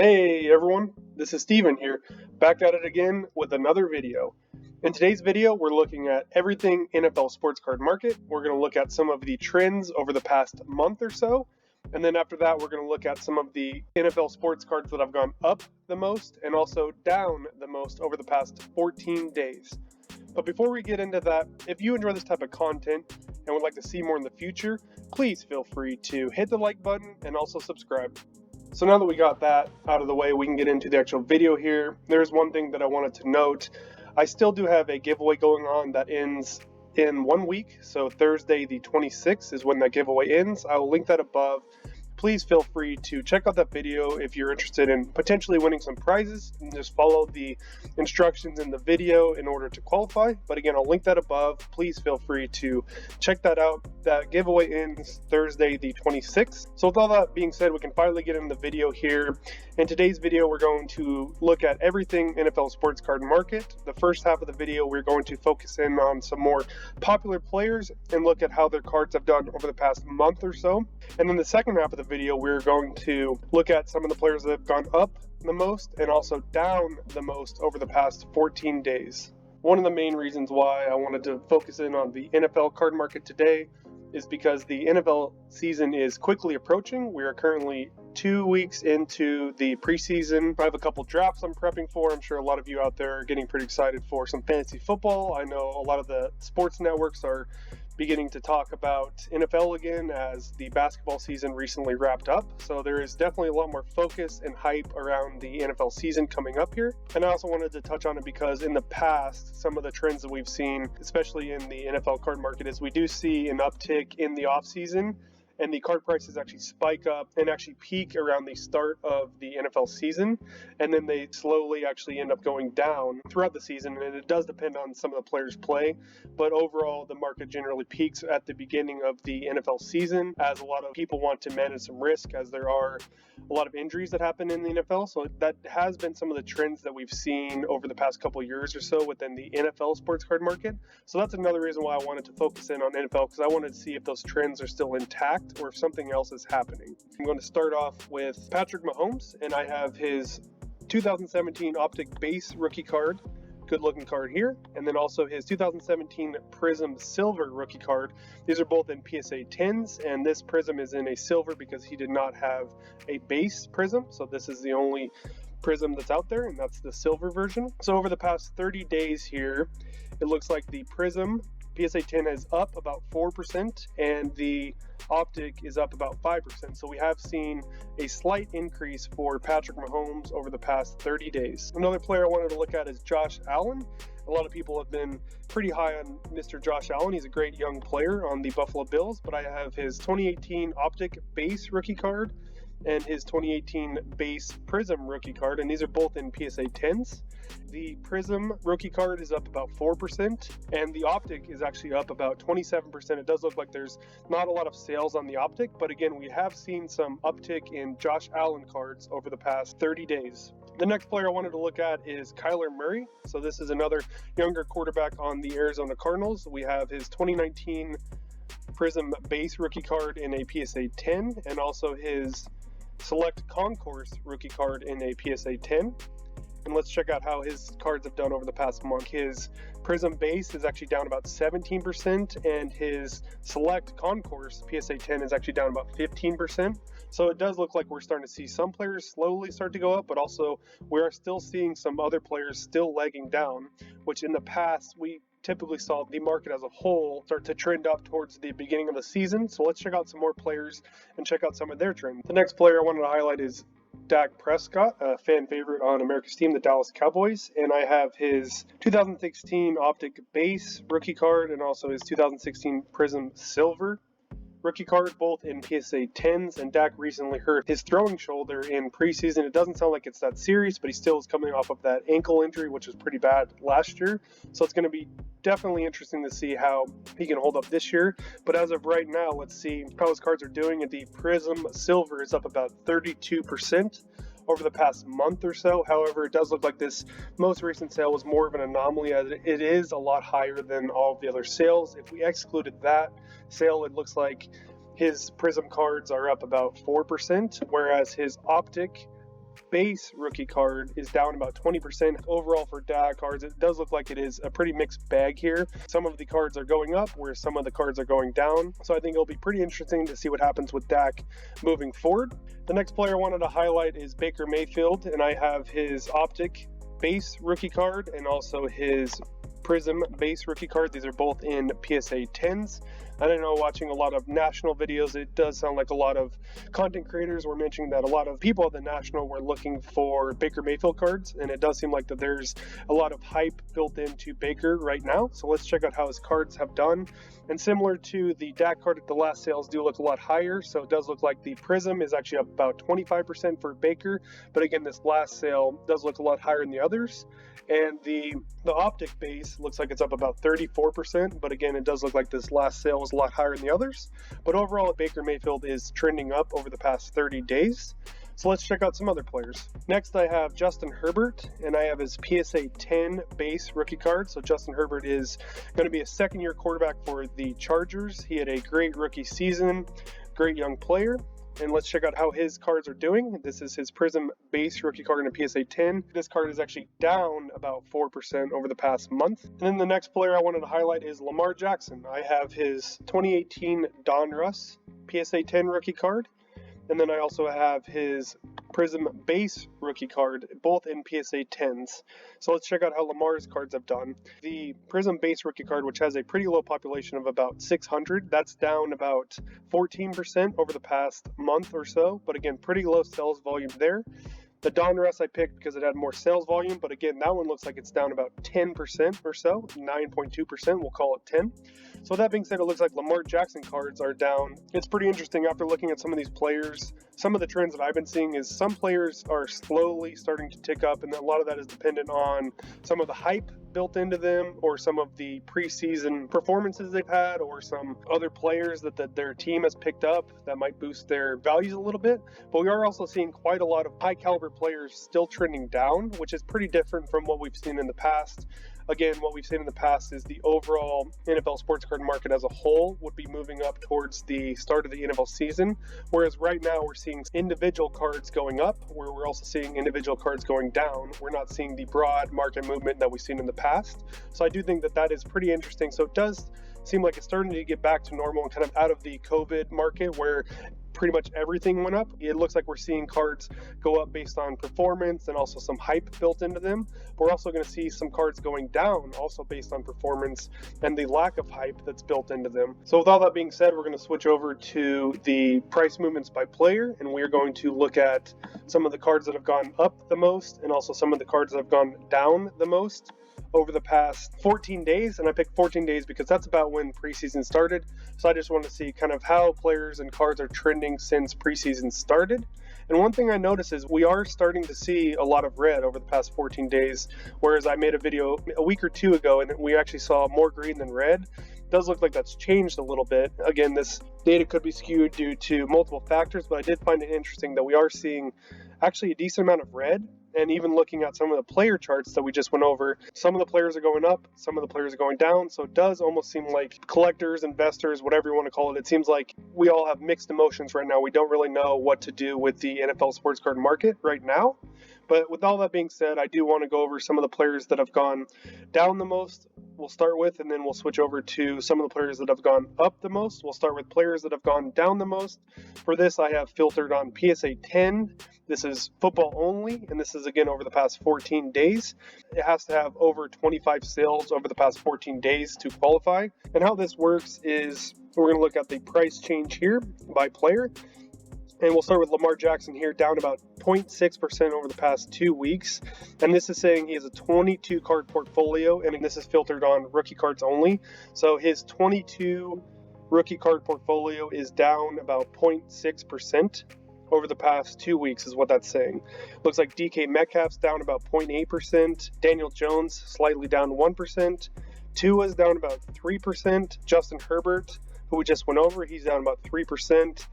Hey everyone, this is Steven here, back at it again with another video. In today's video, we're looking at everything NFL sports card market. We're going to look at some of the trends over the past month or so, and then after that, we're going to look at some of the NFL sports cards that have gone up the most and also down the most over the past 14 days. But before we get into that, if you enjoy this type of content and would like to see more in the future, please feel free to hit the like button and also subscribe. So now that we got that out of the way, we can get into the actual video here. There's one thing that I wanted to note. I still do have a giveaway going on that ends in 1 week. So Thursday the 26th is when that giveaway ends. I will link that above. Please feel free to check out that video if you're interested in potentially winning some prizes, and just follow the instructions in the video in order to qualify. But again, I'll link that above. Please feel free to check that out. That giveaway ends Thursday the 26th. So with all that being said, we can finally get into the video here. In today's video, we're going to look at everything NFL sports card market. The first half of the video, we're going to focus in on some more popular players and look at how their cards have done over the past month or so. And then the second half of the video, we're going to look at some of the players that have gone up the most and also down the most over the past 14 days. One of the main reasons why I wanted to focus in on the NFL card market today is because the NFL season is quickly approaching. We are currently 2 weeks into the preseason. I have a couple drafts I'm prepping for. I'm sure a lot of you out there are getting pretty excited for some fantasy football. I know a lot of the sports networks are beginning to talk about NFL again as the basketball season recently wrapped up. So there is definitely a lot more focus and hype around the NFL season coming up here. And I also wanted to touch on it because in the past, some of the trends that we've seen, especially in the NFL card market, is we do see an uptick in the off season, and the card prices actually spike up and actually peak around the start of the NFL season, and then they slowly actually end up going down throughout the season, and it does depend on some of the players' play, but overall the market generally peaks at the beginning of the NFL season as a lot of people want to manage some risk as there are a lot of injuries that happen in the NFL. So that has been some of the trends that we've seen over the past couple of years or so within the NFL sports card market. So that's another reason why I wanted to focus in on NFL, because I wanted to see if those trends are still intact or if something else is happening. I'm going to start off with Patrick Mahomes, and I have his 2017 Optic Base rookie card. Good looking card here, and then also his 2017 Prizm Silver rookie card. These are both in PSA 10s, and this Prizm is in a silver because he did not have a base Prizm, so this is the only Prizm that's out there, and that's the silver version. So over the past 30 days here, it looks like the Prizm PSA 10 is up about 4%, and the Optic is up about 5%. So we have seen a slight increase for Patrick Mahomes over the past 30 days. Another player I wanted to look at is Josh Allen. A lot of people have been pretty high on Mr. Josh Allen. He's a great young player on the Buffalo Bills, but I have his 2018 Optic Base rookie card and his 2018 base Prizm rookie card, and these are both in PSA 10s. The Prizm rookie card is up about 4%, and the Optic is actually up about 27%. It does look like there's not a lot of sales on the Optic, but again, we have seen some uptick in Josh Allen cards over the past 30 days. The next player I wanted to look at is Kyler Murray. So this is another younger quarterback on the Arizona Cardinals. We have his 2019 Prizm base rookie card in a PSA 10, and also his Select Concourse rookie card in a PSA 10. And let's check out how his cards have done over the past month. His Prizm base is actually down about 17%, and his Select Concourse PSA 10 is actually down about 15%. So it does look like we're starting to see some players slowly start to go up, but also we are still seeing some other players still lagging down, which in the past we typically saw the market as a whole start to trend up towards the beginning of the season. So let's check out some more players and check out some of their trends. The next player I wanted to highlight is Dak Prescott, a fan favorite on America's team, the Dallas Cowboys, and I have his 2016 Optic Base rookie card and also his 2016 Prizm Silver rookie card, both in PSA 10s, and Dak recently hurt his throwing shoulder in preseason. It doesn't sound like it's that serious, but he still is coming off of that ankle injury, which was pretty bad last year. So it's going to be definitely interesting to see how he can hold up this year. But as of right now, let's see how his cards are doing. The Prizm Silver is up about 32% over the past month or so. However, it does look like this most recent sale was more of an anomaly, as it is a lot higher than all of the other sales. If we excluded that sale, it looks like his Prizm cards are up about 4%, whereas his Optic base rookie card is down about 20% overall for Dak cards. It does look like it is a pretty mixed bag here. Some of the cards are going up, whereas some of the cards are going down. So I think it'll be pretty interesting to see what happens with Dak moving forward. The next player I wanted to highlight is Baker Mayfield, and I have his Optic base rookie card and also his Prizm base rookie card. These are both in PSA 10s. I don't know, watching a lot of national videos, it does sound like a lot of content creators were mentioning that a lot of people at the national were looking for Baker Mayfield cards, and it does seem like that there's a lot of hype built into Baker right now. So let's check out how his cards have done. And similar to the Dak card, the last sales do look a lot higher, so it does look like the Prizm is actually up about 25% for Baker, but again, this last sale does look a lot higher than the others. And the Optic base looks like it's up about 34%, but again, it does look like this last sale was a lot higher than the others. But overall, Baker Mayfield is trending up over the past 30 days. So let's check out some other players. Next, I have Justin Herbert, and I have his PSA 10 base rookie card. So Justin Herbert is going to be a second-year quarterback for the Chargers. He had a great rookie season, great young player. And let's check out how his cards are doing. This is his Prizm base rookie card in a PSA 10. This card is actually down about 4% over the past month. And then the next player I wanted to highlight is Lamar Jackson. I have his 2018 Donruss PSA 10 rookie card. And then I also have his Prizm base rookie card, both in PSA 10s. So let's check out how Lamar's cards have done. The Prizm base rookie card, which has a pretty low population of about 600, that's down about 14% over the past month or so. But again, pretty low sales volume there. The Donruss I picked because it had more sales volume, but again, that one looks like it's down about 10% or so, 9.2%, we'll call it 10. So with that being said, it looks like Lamar Jackson cards are down. It's pretty interesting after looking at some of these players. Some of the trends that I've been seeing is some players are slowly starting to tick up, and a lot of that is dependent on some of the hype built into them or some of the preseason performances they've had or some other players that their team has picked up that might boost their values a little bit. But we are also seeing quite a lot of high caliber players still trending down, which is pretty different from what we've seen in the past. Again, what we've seen in the past is the overall NFL sports card market as a whole would be moving up towards the start of the NFL season, whereas right now we're seeing individual cards going up, where we're also seeing individual cards going down. We're not seeing the broad market movement that we've seen in the past. So I do think that that is pretty interesting. So it does seem like it's starting to get back to normal and kind of out of the COVID market where pretty much everything went up. It looks like we're seeing cards go up based on performance and also some hype built into them. We're also going to see some cards going down also based on performance and the lack of hype that's built into them. So with all that being said, we're going to switch over to the price movements by player, and we're going to look at some of the cards that have gone up the most and also some of the cards that have gone down the most over the past 14 days. And I picked 14 days because that's about when preseason started. So I just want to see kind of how players and cards are trending since preseason started. And one thing I noticed is we are starting to see a lot of red over the past 14 days, whereas I made a video a week or two ago and we actually saw more green than red. It does look like that's changed a little bit. Again, this data could be skewed due to multiple factors, but I did find it interesting that we are seeing actually a decent amount of red. And even looking at some of the player charts that we just went over, some of the players are going up, some of the players are going down. So it does almost seem like collectors, investors, whatever you want to call it, it seems like we all have mixed emotions right now. We don't really know what to do with the NFL sports card market right now. But with all that being said, I do want to go over some of the players that have gone down the most. We'll start with, and then we'll switch over to some of the players that have gone up the most. We'll start with players that have gone down the most. For this, I have filtered on PSA 10. This is football only, and this is again over the past 14 days. It has to have over 25 sales over the past 14 days to qualify. And how this works is we're going to look at the price change here by player. And we'll start with Lamar Jackson here, down about 0.6% over the past 2 weeks. And this is saying he has a 22 card portfolio, and this is filtered on rookie cards only. So his 22 rookie card portfolio is down about 0.6% over the past 2 weeks is what that's saying. Looks like DK Metcalf's down about 0.8%. Daniel Jones slightly down 1%. Tua's down about 3%. Justin Herbert, who we just went over, he's down about 3%.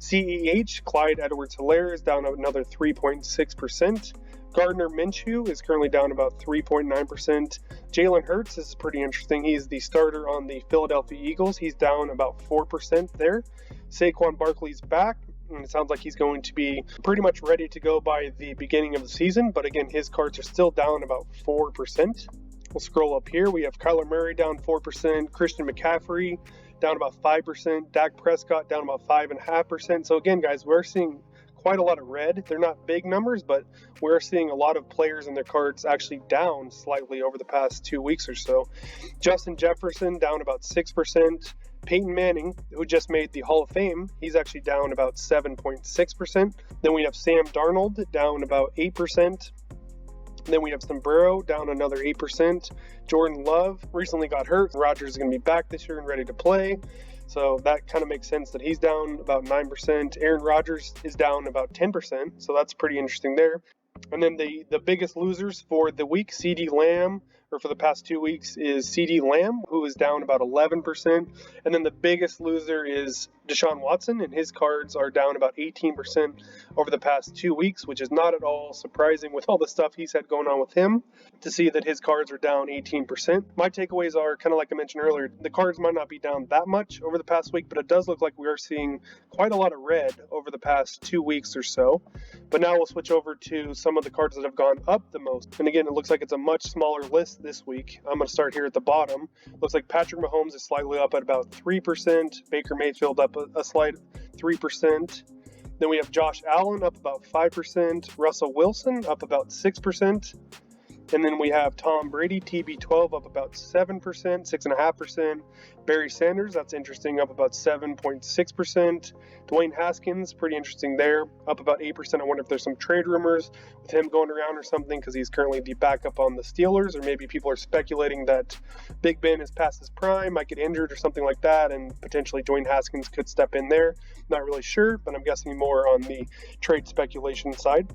CEH, Clyde Edwards-Helaire, is down another 3.6%. Gardner Minshew is currently down about 3.9%. Jalen Hurts, this is pretty interesting. He's the starter on the Philadelphia Eagles. He's down about 4% there. Saquon Barkley's back. and it sounds like he's going to be pretty much ready to go by the beginning of the season. But again, his cards are still down about 4%. We'll scroll up here. We have Kyler Murray down 4%, Christian McCaffrey down about 5%, Dak Prescott down about 5.5%. So again, guys, we're seeing quite a lot of red. They're not big numbers, but we're seeing a lot of players and their cards actually down slightly over the past 2 weeks or so. Justin Jefferson down about 6%. Peyton Manning, who just made the Hall of Fame, he's actually down about 7.6%. Then we have Sam Darnold down about 8%. Then we have Sombrero down another 8%. Jordan Love recently got hurt. Rodgers is going to be back this year and ready to play. So that kind of makes sense that he's down about 9%. Aaron Rodgers is down about 10%. So that's pretty interesting there. And then the biggest losers for the week, CD Lamb, or for the past 2 weeks, is CD Lamb, who is down about 11%. And then the biggest loser is Deshaun Watson, and his cards are down about 18% over the past 2 weeks, which is not at all surprising with all the stuff he's had going on with him, to see that his cards are down 18%. My takeaways are, kind of like I mentioned earlier, the cards might not be down that much over the past week, but it does look like we are seeing quite a lot of red over the past 2 weeks or so. But now we'll switch over to some of the cards that have gone up the most. And again, it looks like it's a much smaller list this week. I'm going to start here at the bottom. Looks like Patrick Mahomes is slightly up at about 3%. Baker Mayfield up a slight 3%. Then we have Josh Allen up about 5%. Russell Wilson up about 6%. And then we have Tom Brady, TB12, up about 7%, 6.5%. Barry Sanders, that's interesting, up about 7.6%. Dwayne Haskins, pretty interesting there, up about 8%. I wonder if there's some trade rumors with him going around or something, because he's currently the backup on the Steelers, or maybe people are speculating that Big Ben is past his prime, might get injured or something like that, and potentially Dwayne Haskins could step in there. Not really sure, but I'm guessing more on the trade speculation side.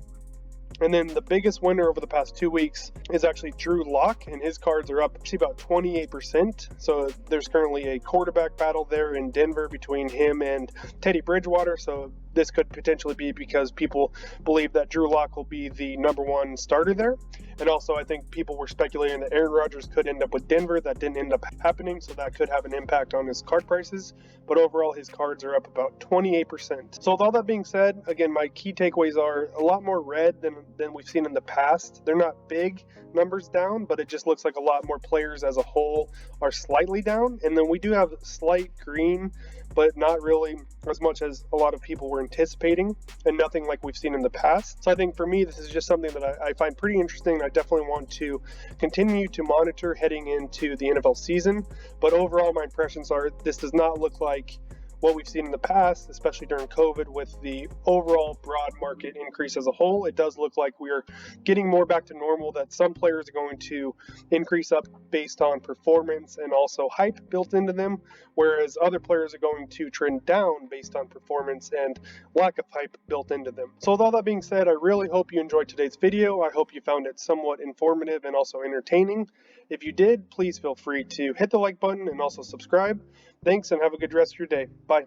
And then the biggest winner over the past 2 weeks is actually Drew Locke, and his cards are up actually about 28%. So there's currently a quarterback battle there in Denver between him and Teddy Bridgewater. So this could potentially be because people believe that Drew Locke will be the #1 starter there. And also, I think people were speculating that Aaron Rodgers could end up with Denver. That didn't end up happening, so that could have an impact on his card prices. But overall, his cards are up about 28%. So with all that being said, again, my key takeaways are a lot more red than we've seen in the past. They're not big numbers down, but it just looks like a lot more players as a whole are slightly down. And then we do have slight green, but not really as much as a lot of people were anticipating, and nothing like we've seen in the past. So I think for me, this is just something that I find pretty interesting. I definitely want to continue to monitor heading into the NFL season. But overall, my impressions are this does not look like what we've seen in the past, especially during COVID, with the overall broad market increase as a whole. It does look like we are getting more back to normal, that some players are going to increase up based on performance and also hype built into them, whereas other players are going to trend down based on performance and lack of hype built into them. So with all that being said, I really hope you enjoyed today's video. I hope you found it somewhat informative and also entertaining. If you did, please feel free to hit the like button and also subscribe. Thanks, and have a good rest of your day. Bye.